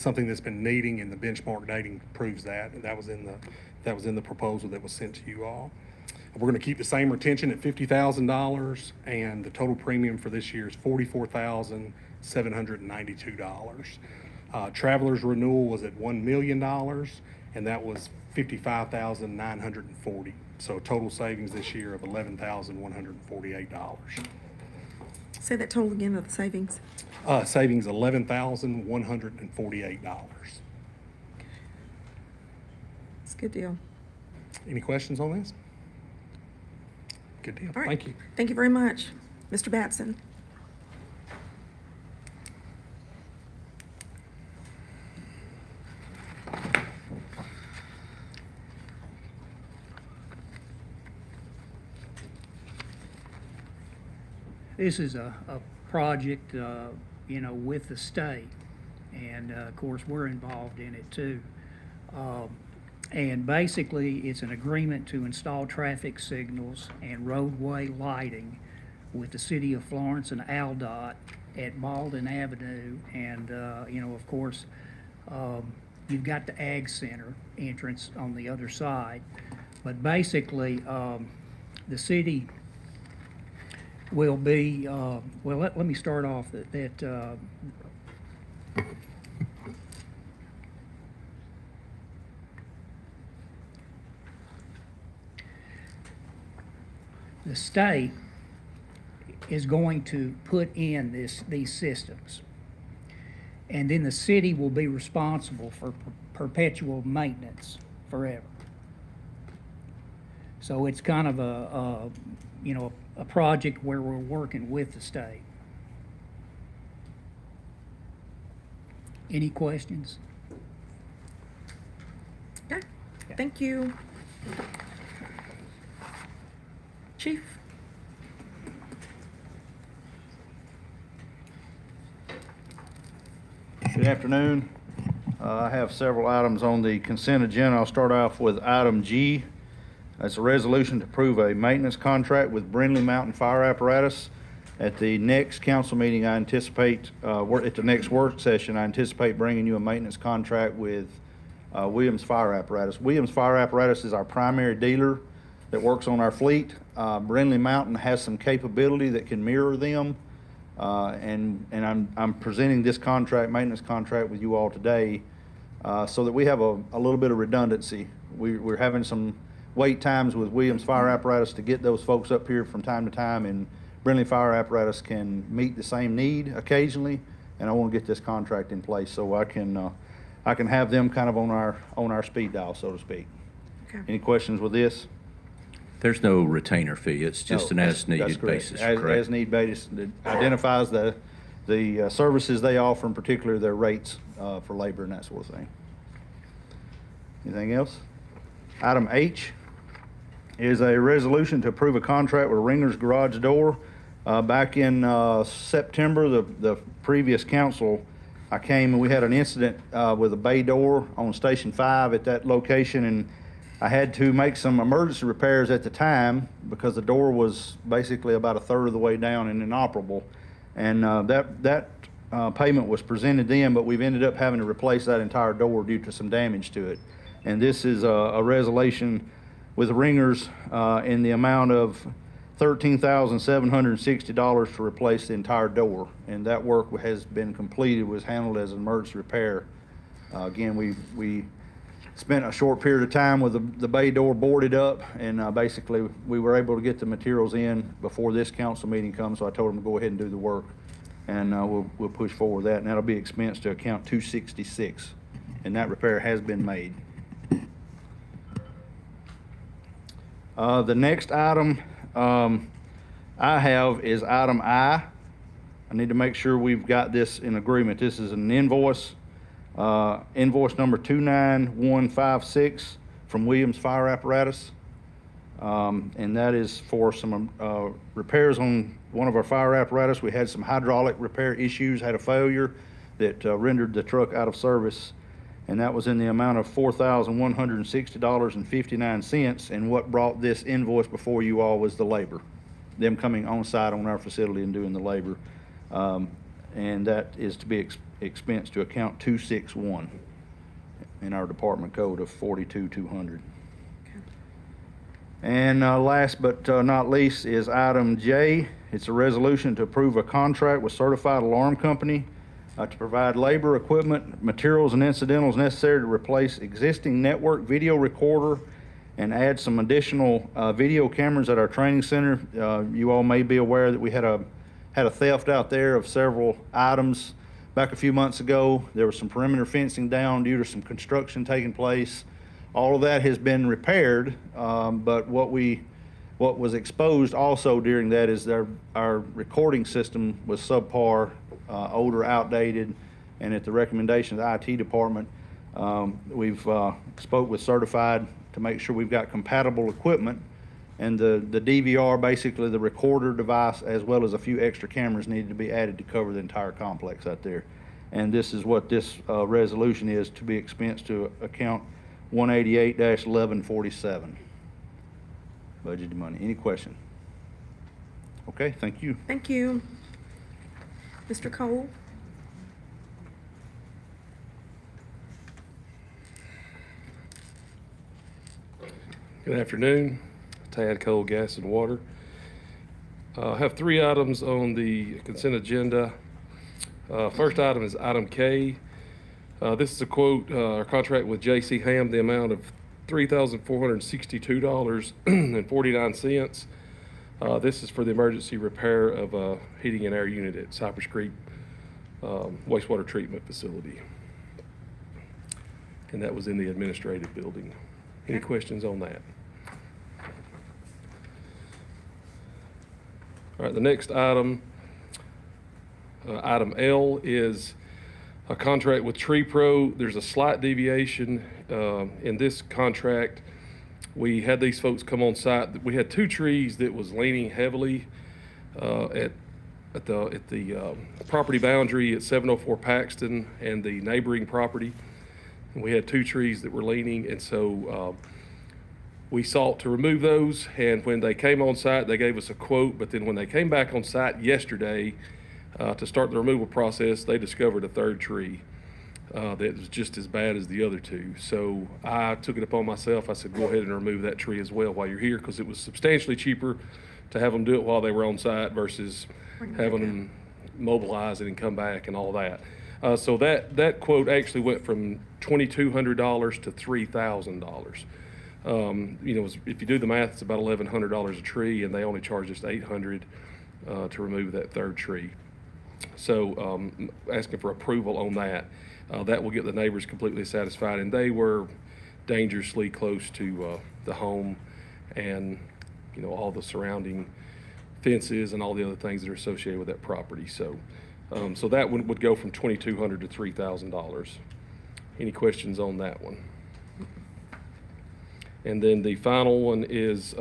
something that's been needing, and the benchmark dating proves that. And that was in the proposal that was sent to you all. We're going to keep the same retention at $50,000, and the total premium for this year is $44,792. Travelers renewal was at $1 million, and that was $55,940. So total savings this year of $11,148. Say that total again of the savings. Savings $11,148. It's a good deal. Any questions on this? Good deal. All right. Thank you. Thank you very much. Mr. Batson. This is a project, with the state, and of course, we're involved in it too. And basically, it's an agreement to install traffic signals and roadway lighting with the city of Florence and ALDOT at Malden Avenue. And, of course, you've got the Ag Center entrance on the other side. But basically, the city will be, let me start off that the state is going to put in these systems, and then the city will be responsible for perpetual maintenance forever. So it's kind of a project where we're working with the state. Any questions? Okay. Thank you. Chief. Good afternoon. I have several items on the consent agenda. I'll start off with item G. That's a resolution to approve a maintenance contract with Brindley Mountain Fire Apparatus. At the next council meeting, I anticipate, at the next work session, I anticipate bringing you a maintenance contract with Williams Fire Apparatus. Williams Fire Apparatus is our primary dealer that works on our fleet. Brindley Mountain has some capability that can mirror them. And I'm presenting this maintenance contract with you all today, so that we have a little bit of redundancy. We're having some wait times with Williams Fire Apparatus to get those folks up here from time to time, and Brindley Fire Apparatus can meet the same need occasionally, and I want to get this contract in place so I can have them kind of on our speed dial, so to speak. Okay. Any questions with this? There's no retainer fee, it's just No, an that's as-needed correct. basis, As correct? need basis, that identifies the services they offer, in particular their rates for labor and that sort of thing. Anything else? Item H is a resolution to approve a contract with Ringer's Garage Door. Back in September, the previous council, I came and we had an incident with a bay door on Station 5 at that location, and I had to make some emergency repairs at the time because the door was basically about a third of the way down and inoperable. And that payment was presented then, but we've ended up having to replace that entire door due to some damage to it. And this is a resolution with Ringers in the amount of $13,760 to replace the entire door. And that work has been completed, was handled as an emergency repair. Again, we spent a short period of time with the bay door boarded up, and basically we were able to get the materials in before this council meeting comes, so I told them to go ahead and do the work, and we'll push forward that, and that'll be expensed to account 266, and that repair has been made. The next item I have is item I. I need to make sure we've got this in agreement. This is an invoice. Invoice number 29156 from Williams Fire Apparatus. And that is for some repairs on one of our fire apparatus. We had some hydraulic repair issues, had a failure that rendered the truck out of service. And that was in the amount of $4,160.59. And what brought this invoice before you all was the labor, them coming on site on our facility and doing the labor. And that is to be expense to account 261 in our department code of 42,200. And last but not least is item J. It's a resolution to approve a contract with Certified Alarm Company to provide labor, equipment, materials, and incidentals necessary to replace existing network video recorder and add some additional video cameras at our training center. You all may be aware that we had a theft out there of several items back a few months ago. There was some perimeter fencing down due to some construction taking place. All of that has been repaired, but what was exposed also during that is our recording system was subpar, older, outdated, and at the recommendation of the IT department, we've spoke with Certified to make sure we've got compatible equipment, and the DVR, basically the recorder device, as well as a few extra cameras needed to be added to cover the entire complex out there. And this is what this resolution is, to be expensed to account 188-1147. Budgeted money. Any question? Okay, thank you. Thank you. Mr. Cole? Good afternoon. Tad Cole, Gas and Water. I have 3 items on the consent agenda. First item is item K. This is a quote, our contract with J.C. Ham, the amount of $3,462.49. This is for the emergency repair of a heating and air unit at Cypress Creek wastewater treatment facility. And that was in the administrative building. Any questions on that? All right, the next item, item L, is a contract with Tree Pro. There's a slight deviation in this contract. We had these folks come on site. We had 2 trees that was leaning heavily at the property boundary at 704 Paxton and the neighboring property. And we had 2 trees that were leaning, and so we sought to remove those. And when they came on site, they gave us a quote. But then when they came back on site yesterday to start the removal process, they discovered a 3rd tree that was just as bad as the other 2. So I took it upon myself. I said, go ahead and remove that tree as well while you're here, because it was substantially cheaper to have them do it while they were on site versus having them mobilize it and come back and all that. So that quote actually went from $2,200 to $3,000. If you do the math, it's about $1,100 a tree, and they only charged us $800 to remove that 3rd tree. So asking for approval on that. That will get the neighbors completely satisfied, and they were dangerously close to the home and all the surrounding fences and all the other things that are associated with that property. So so that one would go from $2,200 to $3,000. Any questions on that one? And then the final one is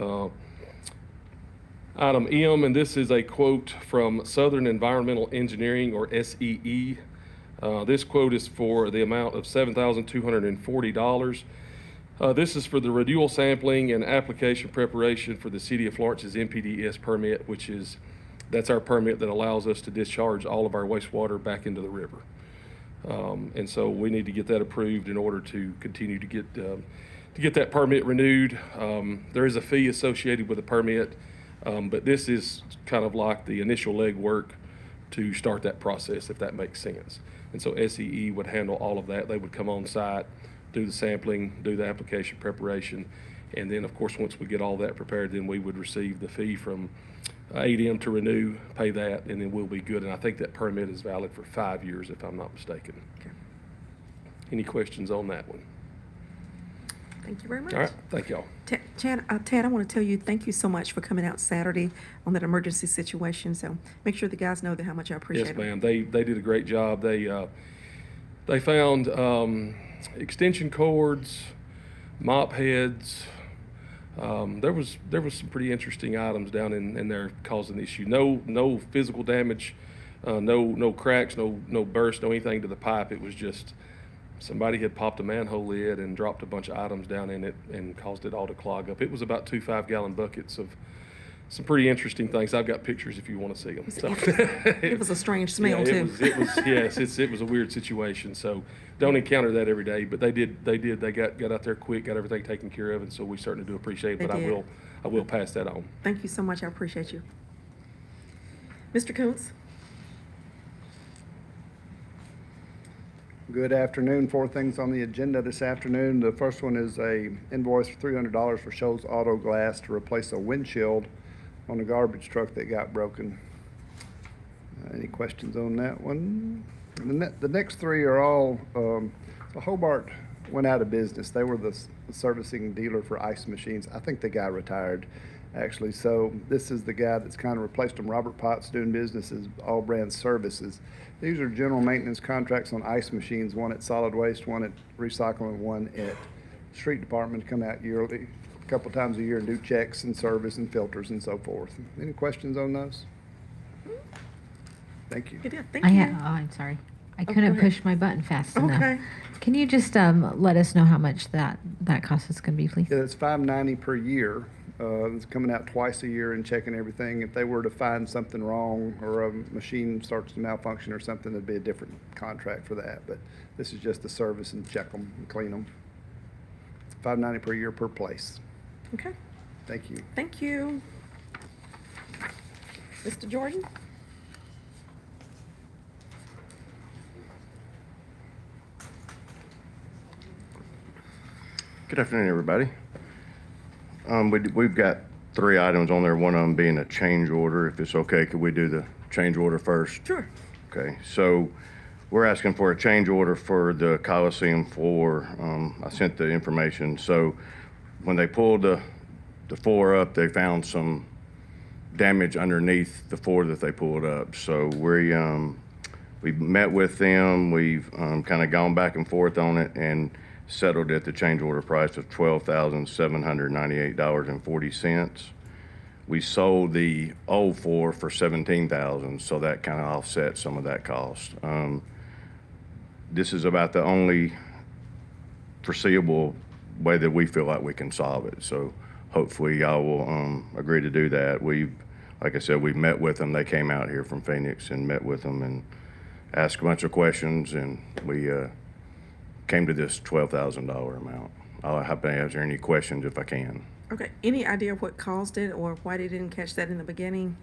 item M, and this is a quote from Southern Environmental Engineering, or SEE. This quote is for the amount of $7,240. This is for the renewal sampling and application preparation for the City of Florence's NPDES permit, that's our permit that allows us to discharge all of our wastewater back into the river. And so we need to get that approved in order to continue to get that permit renewed. There is a fee associated with the permit, but this is kind of like the initial legwork to start that process, if that makes sense. And so SEE would handle all of that. They would come on site, do the sampling, do the application preparation, and then, of course, once we get all that prepared, then we would receive the fee from ADM to renew, pay that, and then we'll be good. And I think that permit is valid for 5 years, if I'm not mistaken. Okay. Any questions on that one? Thank you very much. All right, thank y'all. Tad, I want to tell you, thank you so much for coming out Saturday on that emergency situation. So make sure the guys know how much I appreciate Yes, it. ma'am. They did a great job. They found extension cords, mop heads. There was some pretty interesting items down in there causing the issue. No physical damage, no cracks, no burst, no anything to the pipe. It was just somebody had popped a manhole lid and dropped a bunch of items down in it and caused it all to clog up. It was about 2 5-gallon buckets of some pretty interesting things. I've got pictures if you want to see them. So. It was a strange smell, Yeah, too. It was, yes, it was a weird situation. So don't encounter that every day, but they got out there quick, got everything taken care of, and so we certainly do appreciate it. They But did. I will pass that on. Thank you so much. I appreciate you. Mr. Coons? Good afternoon. 4 things on the agenda this afternoon. The first one is a invoice for $300 for Shows Auto Glass to replace a windshield on a garbage truck that got broken. Any questions on that one? The next 3 are all, so Hobart went out of business. They were the servicing dealer for ice machines. I think the guy retired, actually. So this is the guy that's kind of replaced him. Robert Potts, doing business as All Brand Services. These are general maintenance contracts on ice machines, one at solid waste, one at recycling, one at street department, come out yearly, a couple times a year and do checks and service and filters and so forth. Any questions on those? Thank you. You did. Thank I you. I'm sorry. I go couldn't ahead. push my button fast enough. Okay. Can you just let us know how much that cost is going to be, please? Yeah, it's $590 per year. It's coming out twice a year and checking everything. If they were to find something wrong or a machine starts to malfunction or something, it'd be a different contract for that. But this is just the service and check them and clean them. $590 per year per place. Okay. Thank you. Thank you. Mr. Jordan? Good afternoon, everybody. We've got 3 items on there, one of them being a change order. If it's okay, could we do the change order first? Sure. Okay, so we're asking for a change order for the Coliseum floor. I sent the information. So when they pulled the floor up, they found some damage underneath the floor that they pulled up. So we met with them. We've kind of gone back and forth on it and settled at the change order price of $12,798.40. We sold the old floor for $17,000, so that kind of offset some of that cost. This is about the only foreseeable way that we feel like we can solve it. So hopefully y'all will agree to do that. Like I said, we've met with them. They came out here from Phoenix and met with them and asked a bunch of questions, and we came to this $12,000 amount. I'll happy to answer any questions if I can. Okay. Any idea what caused it or why they didn't catch that in the beginning?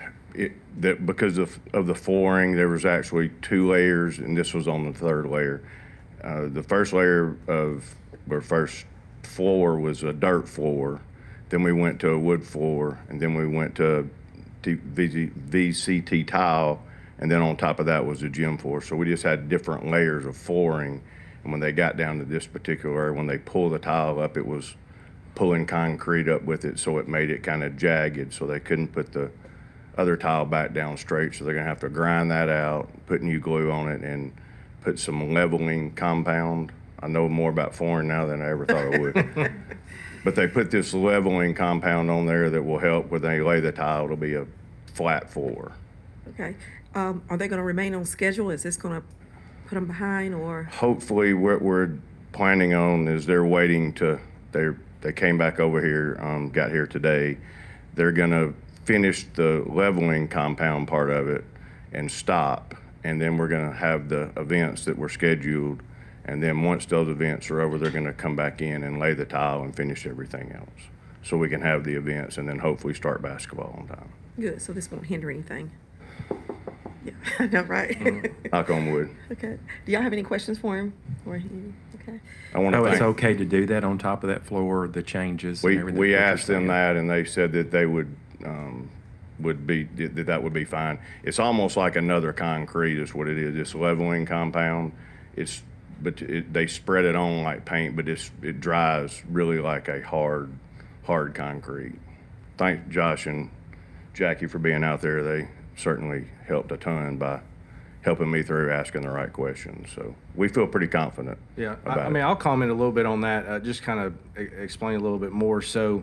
Because of the flooring, there was actually 2 layers, and this was on the 3rd layer. The first layer or first floor was a dirt floor. Then we went to a wood floor, and then we went to VCT tile, and then on top of that was the gym floor. So we just had different layers of flooring. And when they got down to this particular area, when they pulled the tile up, it was pulling concrete up with it, so it made it kind of jagged, so they couldn't put the other tile back down straight. So they're gonna have to grind that out, put new glue on it, and put some leveling compound. I know more about flooring now than I ever thought I would. But they put this leveling compound on there that will help when they lay the tile. It'll be a flat floor. Okay. Are they going to remain on schedule? Is this going to put them behind or? Hopefully, what we're planning on is they're waiting to, they came back over here, got here today. They're gonna finish the leveling compound part of it and stop. And then we're gonna have the events that were scheduled. And then once those events are over, they're gonna come back in and lay the tile and finish everything else. So we can have the events and then hopefully start basketball on time. Good, so this won't hinder anything. Yeah, I know, right? Knock on wood. Okay. Do y'all have any questions for him? Okay. I wanna Oh, it's thank, okay to do that on top of that floor, the changes and everything? we that you're asked them saying? that and they said that they would be, that would be fine. It's almost like another concrete is what it is. It's leveling compound. They spread it on like paint, but it dries really like a hard concrete. Thank Josh and Jackie for being out there. They certainly helped a ton by helping me through asking the right questions. So we feel pretty confident. Yeah, about I mean, it. I'll comment a little bit on that, just kind of explain a little bit more. So,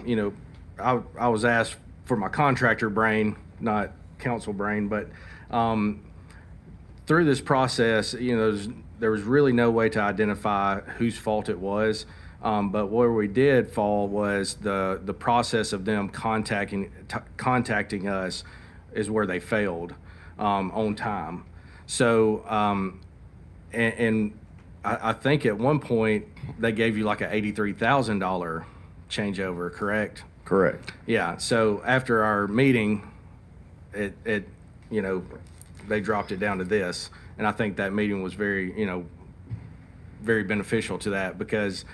you know, I was asked for my contractor brain, not council brain, but through this process, you know, there was really no way to identify whose fault it was. But where we did fall was the process of them contacting us is where they failed on time. So, and I think at one point they gave you like a $83,000 changeover, correct? Correct. Yeah. So after our meeting, it you know, they dropped it down to this, and I think that meeting was very, you know, very beneficial to that because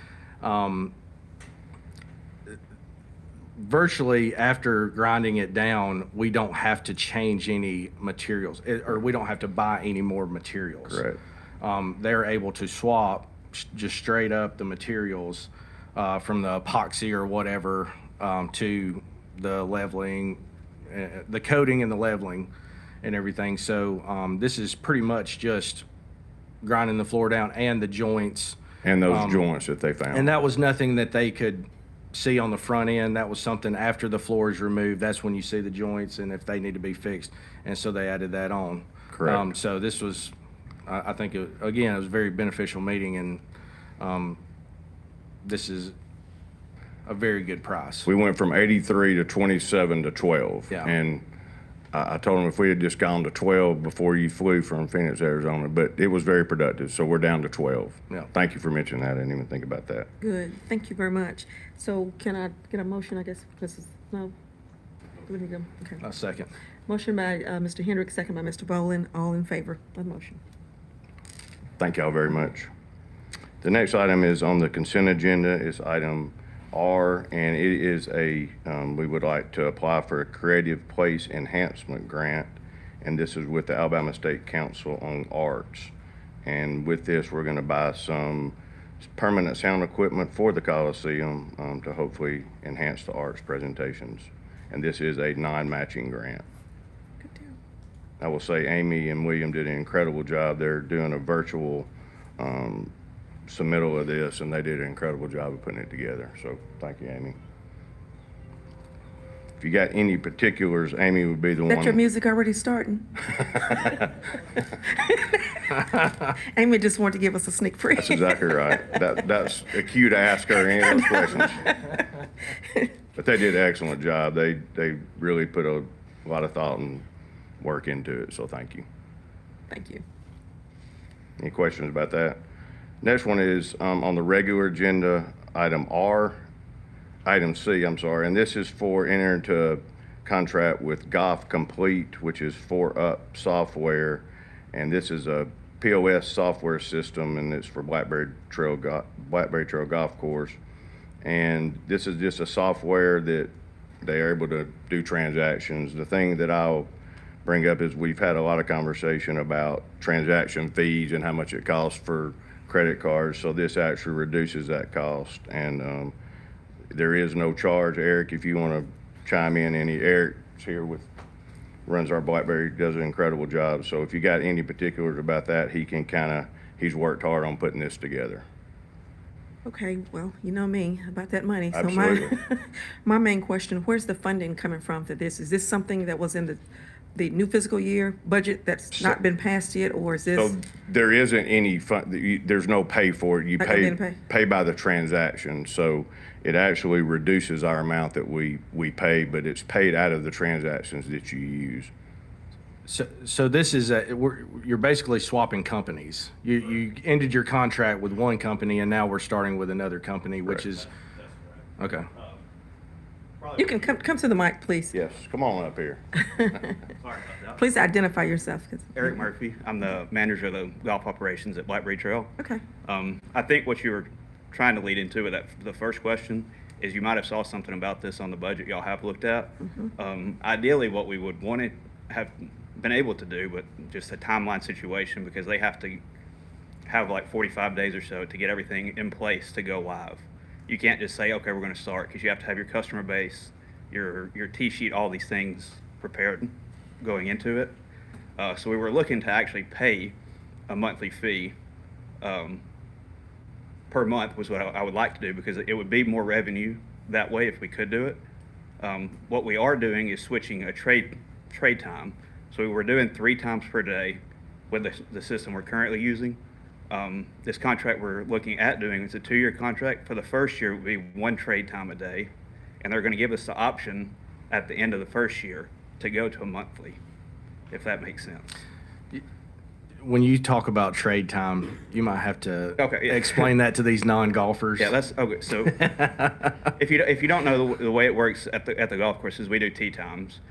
virtually after grinding it down, we don't have to change any materials or we don't have to buy any more materials. Correct. They're able to swap just straight up the materials from the epoxy or whatever to the leveling, the coating and the leveling and everything. So this is pretty much just grinding the floor down and the joints. And those joints that they found. And that was nothing that they could see on the front end. That was something after the floor is removed. That's when you see the joints and if they need to be fixed. And so they added that on. Correct. So this was, I think, again, it was a very beneficial meeting, and this is a very good price. We went from 83 to 27 to 12. Yeah. And I told them if we had just gone to 12 before you flew from Phoenix, Arizona, but it was very productive. So we're down to 12. Yeah. Thank you for mentioning that. I didn't even think about that. Good, thank you very much. So can I get a motion, I guess, because it's, no? Do we need to go? Okay. A second. Motion by Mr. Hendrick, second by Mr. Boland, all in favor of the motion. Thank y'all very much. The next item is on the consent agenda. It's item R, and it is we would like to apply for a Creative Place Enhancement Grant, and this is with the Alabama State Council on Arts. And with this, we're going to buy some permanent sound equipment for the Coliseum to hopefully enhance the arts presentations. And this is a non-matching grant. Good deal. I will say Amy and William did an incredible job. They're doing a virtual submittal of this, and they did an incredible job of putting it together. So thank you, Amy. If you got any particulars, Amy would be the one. That your music already starting? Amy just wanted to give us a sneak preview. That's exactly right. That's a cue to ask her any of those questions. But they did an excellent job. They really put a lot of thought and work into it, so thank you. Thank you. Any questions about that? Next one is on the regular agenda, item C, I'm sorry, and this is for entering into a contract with Golf Complete, which is 4Up Software, and this is a POS software system, and it's for Blackberry Trail Golf Course. And this is just a software that they are able to do transactions. The thing that I'll bring up is we've had a lot of conversation about transaction fees and how much it costs for credit cards, so this actually reduces that cost. And there is no charge. Eric, if you want to chime in, Eric's here runs our Blackberry, does an incredible job. So if you got any particulars about that, he's worked hard on putting this together. Okay, well, you know me about that money. So Absolutely. my main question, where's the funding coming from for this? Is this something that was in the new fiscal year budget that's not been passed yet, or is this? So there isn't any there's no pay for it. You Not gonna be pay by the transaction. So it actually reduces our amount that we pay, but it's paid out of the transactions that you use. So this is you're basically swapping companies. You ended your contract with one company, and now we're starting with another company, which is okay. You can come to the mic, please. Yes, come on up here. Sorry about that. Please identify yourself. Eric Murphy. I'm the manager of the golf operations at Blackberry Trail. Okay. I think what you were trying to lead into with the first question is you might have saw something about this on the budget y'all have looked at. Ideally, what we would want to have been able to do, but just a timeline situation, because they have to have like 45 days or so to get everything in place to go live. You can't just say, okay, we're going to start, because you have to have your customer base, your tee sheet, all these things prepared going into it. So we were looking to actually pay a monthly fee per month was what I would like to do, because it would be more revenue that way if we could do it. What we are doing is switching a trade time. So we were doing 3 times per day with the system we're currently using. This contract we're looking at doing is a 2-year contract. For the first year, it would be 1 trade time a day, and they're going to give us the option at the end of the first year to go to a monthly, if that makes sense. When you talk about trade time, you might have to Okay, yeah. explain that to these non-golfers. Yeah, that's okay. So if you don't know the way it works at the golf courses, we do tee times.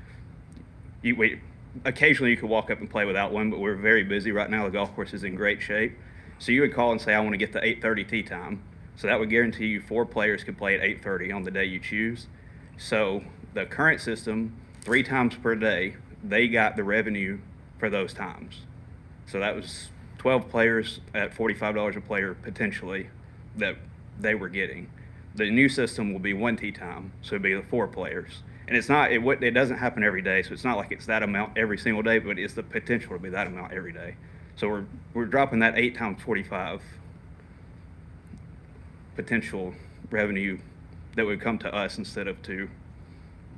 Occasionally you could walk up and play without one, but we're very busy right now. The golf course is in great shape. So you would call and say, I want to get the 8:30 tee time. So that would guarantee you 4 players could play at 8:30 on the day you choose. So the current system, 3 times per day, they got the revenue for those times. So that was 12 players at $45 a player potentially that they were getting. The new system will be 1 tee time, so it'd be the 4 players. And it's not, it doesn't happen every day, so it's not like it's that amount every single day, but it's the potential to be that amount every day. So we're dropping that 8 times 45 potential revenue that would come to us instead of to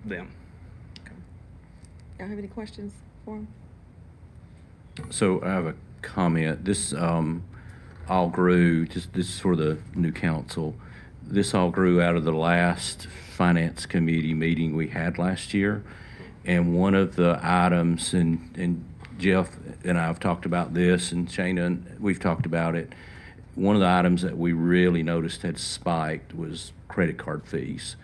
them. Y'all have any questions for him? So I have a comment. This all grew, this is for the new council. This all grew out of the last finance committee meeting we had last year. And one of the items, and Jeff and I have talked about this, and Shana, and we've talked about it. One of the items that we really noticed had spiked was credit card fees.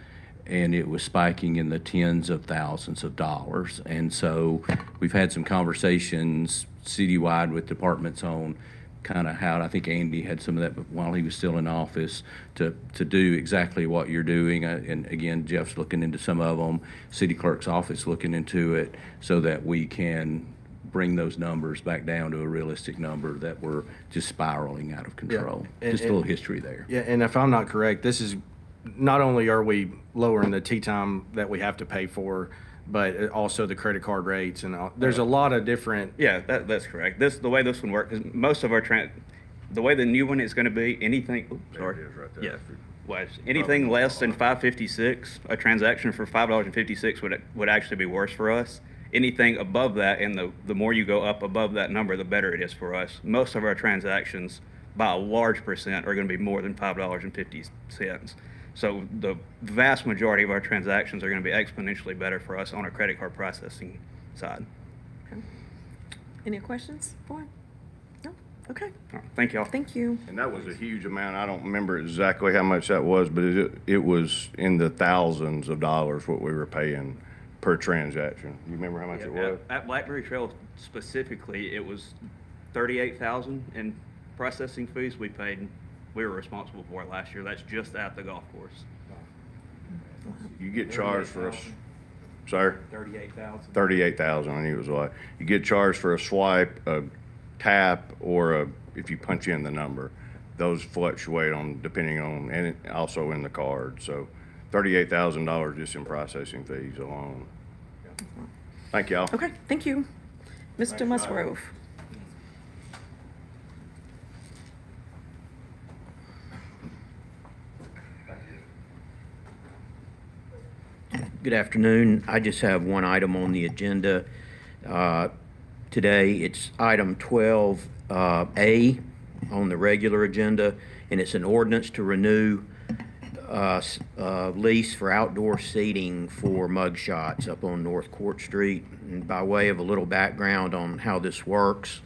And it was spiking in the tens of thousands of dollars. And so we've had some conversations citywide with departments on kind of how, I think Andy had some of that while he was still in office, to do exactly what you're doing. And again, Jeff's looking into some of them, city clerk's office looking into it, so that we can bring those numbers back down to a realistic number that we're just spiraling out of control. And- Just a little history there. Yeah, and if I'm not correct, this is, not only are we lowering the tee time that we have to pay for, but also the credit card rates and there's a lot of different. Yeah, that's correct. The way this one works is most of our the way the new one is going to be, anything. Oops, sorry. There it is right there. Yeah. Was anything less than $5.56, a transaction for $5.56 would actually be worse for us. Anything above that, and the more you go up above that number, the better it is for us. Most of our transactions, by a large percent, are going to be more than $5.50. So the vast majority of our transactions are going to be exponentially better for us on our credit card processing side. Any questions for him? No? Okay, All right, thank y'all. thank you. And that was a huge amount. I don't remember exactly how much that was, but it was in the thousands of dollars what we were paying per transaction. You remember how much it was? At Blackberry Trail specifically, it was $38,000 in processing fees we were responsible for it last year. That's just at the golf course. You get charged for a, sir? 38,000. 38,000, I knew it was a lot. You get charged for a swipe, a tap, or if you punch in the number. Those fluctuate depending on, and also in the card. So $38,000 just in processing fees alone. Thank y'all. Okay, thank you. Mr. Musgrove. Good afternoon. I just have one item on the agenda. Today, it's item 12A on the regular agenda, and it's an ordinance to renew lease for outdoor seating for mug shots up on North Court Street. And by way of a little background on how this works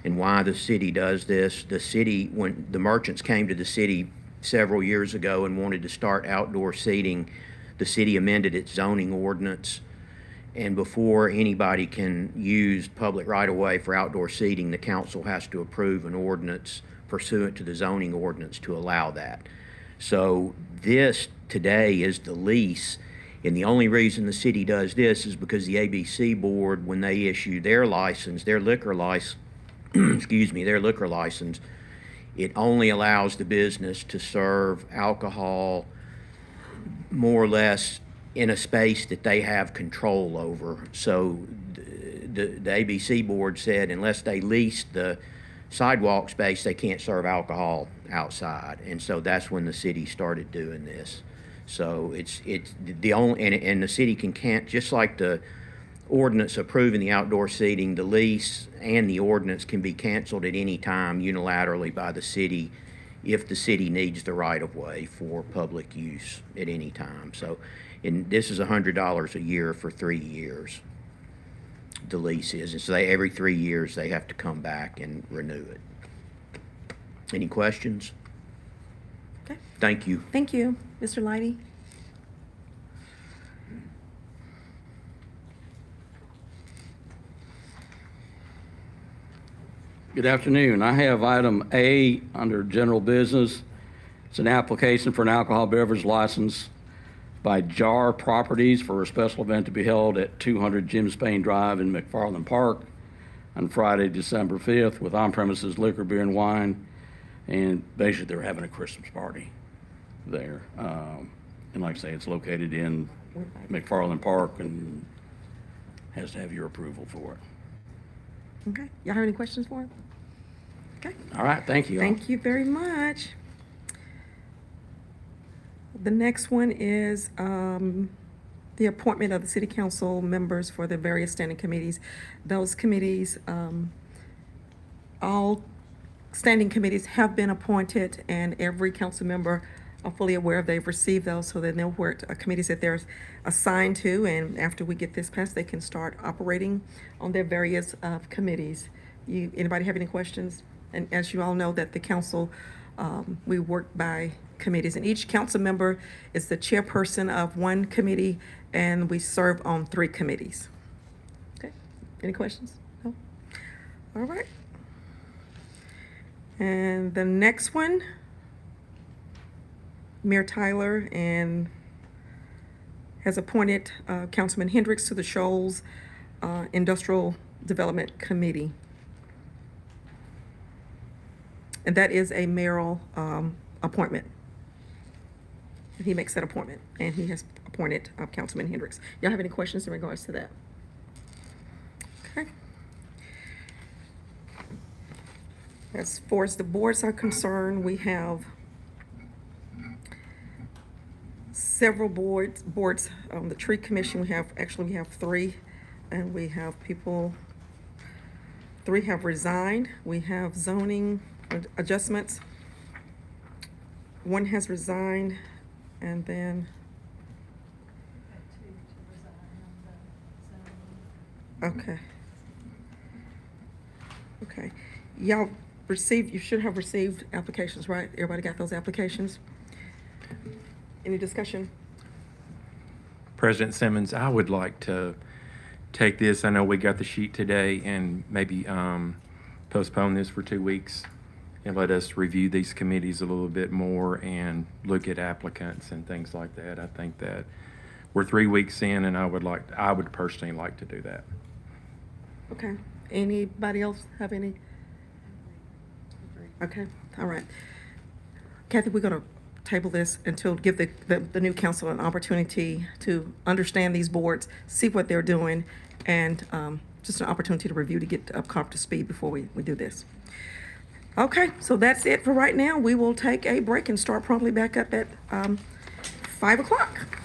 and why the city does this, the city, when the merchants came to the city several years ago and wanted to start outdoor seating, the city amended its zoning ordinance, and before anybody can use public right-of-way for outdoor seating, the council has to approve an ordinance pursuant to the zoning ordinance to allow that. So this today is the lease, and the only reason the city does this is because the ABC board, when they issue their license, their liquor license, their liquor license, it only allows the business to serve alcohol more or less in a space that they have control over. So the ABC board said unless they lease the sidewalk space, they can't serve alcohol outside. And so that's when the city started doing this. So it's the only, and the city can't, just like the ordinance approving the outdoor seating, the lease and the ordinance can be canceled at any time unilaterally by the city if the city needs the right-of-way for public use at any time. So, and this is $100 a year for 3 years, the lease is. And so every 3 years, they have to come back and renew it. Any questions? Okay. Thank you. Thank you. Mr. Lighty? Good afternoon. I have item A under general business. It's an application for an alcohol beverage license by JAR Properties for a special event to be held at 200 Jim Spain Drive in McFarland Park on Friday, December 5th with on-premises liquor, beer, and wine. And basically, they're having a Christmas party there. And like I say, it's located in McFarland Park and has to have your approval for it. Okay. Y'all have any questions for him? Okay. All right, thank you. Thank you very much. The next one is the appointment of the city council members for the various standing committees. Those committees, all standing committees have been appointed, and every council member are fully aware they've received those, so they know what committees that they're assigned to, and after we get this passed, they can start operating on their various committees. Anybody have any questions? And as you all know, that the council, we work by committees, and each council member is the chairperson of one committee, and we serve on 3 committees. Okay, any questions? No? All right. And the next one, Mayor Tyler has appointed Councilman Hendricks to the Shoals Industrial Development Committee. And that is a mayoral appointment. And he makes that appointment, and he has appointed Councilman Hendricks. Y'all have any questions in regards to that? Okay. As far as the boards are concerned, we have several boards. The tree commission, we have 3, and we have 3 have resigned. We have zoning adjustments. 1 has resigned, and then okay. You should have received applications, right? Everybody got those applications? Any discussion? President Simmons, I would like to take this, I know we got the sheet today, and maybe postpone this for 2 weeks and let us review these committees a little bit more and look at applicants and things like that. I think that we're 3 weeks in, and I would personally like to do that. Okay. Anybody else have any? Okay, all right. Kathy, we're gonna table this until give the new council an opportunity to understand these boards, see what they're doing, and just an opportunity to review to get up to speed before we do this. Okay, so that's it for right now. We will take a break and start promptly back up at 5 o'clock.